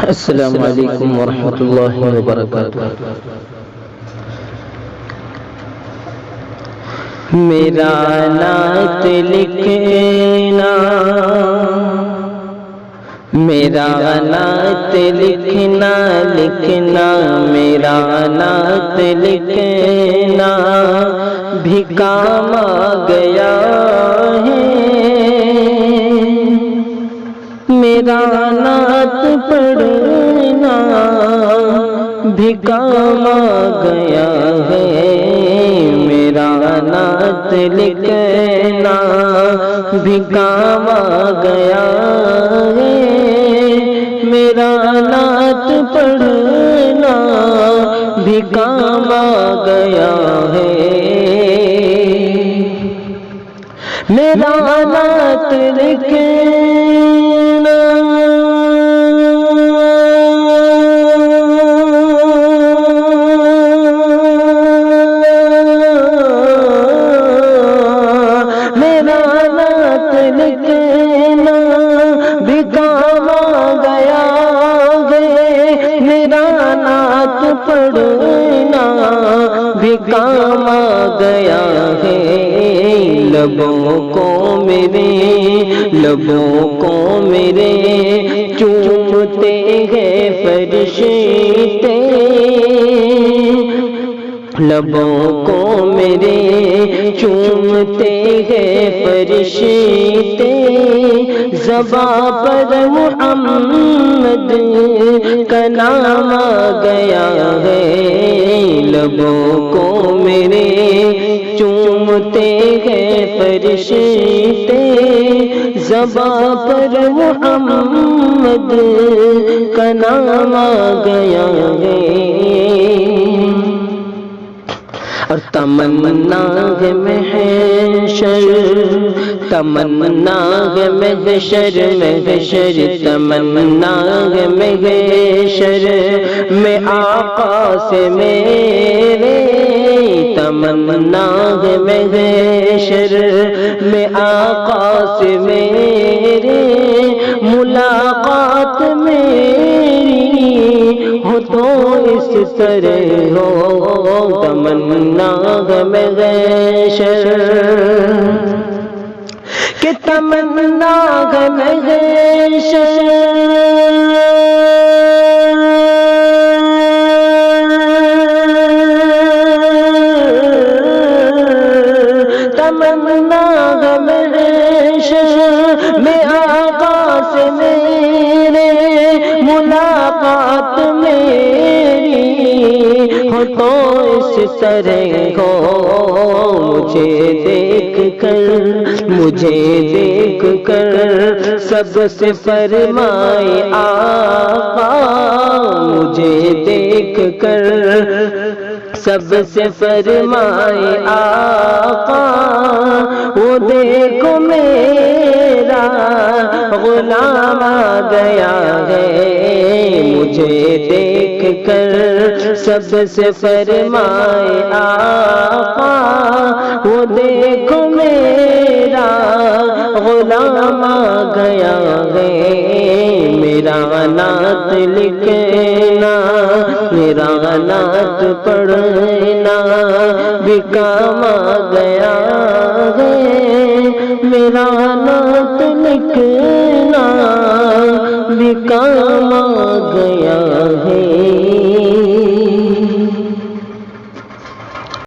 السلام علیکم ورحمۃ اللہ وبرکاتہ۔ میرا نعت لکھنا، میرا نعت لکھنا، لکھنا میرا نعت لکھنا بھی کام آ گیا ہے۔ میرا نعت پڑھنا بھی کام آ گیا ہے۔ میرا نعت لکھنا بھی کام آ گیا ہے۔ میرا نعت پڑھنا بھی کام آ گیا ہے۔ میرا نعت لکھنا، میرا نعت لکھنا بھی کام آ گیا ہے۔ میرا نعت پڑھنا بھی کام آ گیا ہے۔ لبوں کو میرے، لبوں کو میرے چومتے ہیں فرشتے، لبوں کو میرے چومتے ہیں فرشتے، زباں پر محمد کا نام آ گیا ہے۔ لبوں کو میرے چومتے ہیں فرشتے، زباں پر محمد کا نام آ گیا ہے۔ اور تمنا ہے محشر، تمنا ہے محشر، محشر تمنا ہے محشر میں آقا سے میرے، تمنا ہے محشر میں آقا سے میرے، ملاقات میری ہو تو اس طرح ہو، تمنا ہے محشر کہ تمنا ہے محشر، تمنا ہے محشر میں آقا سے میرے، ملاقات میری ہو تو اس طرح ہو، مجھے دیکھ کر، مجھے دیکھ کر سب سے فرمائے آقا، مجھے دیکھ کر سب سے فرمائے آقا، وہ دیکھو میرا غلام آ گیا ہے۔ مجھے دیکھ کر سب سے فرمائے آقا، وہ دیکھو میرا غلام آ گیا ہے۔ میرا نعت لکھنا، میرا نعت پڑھنا بھی کام آ گیا ہے۔ میرا نعت لکھنا بھی کام آ گیا ہے۔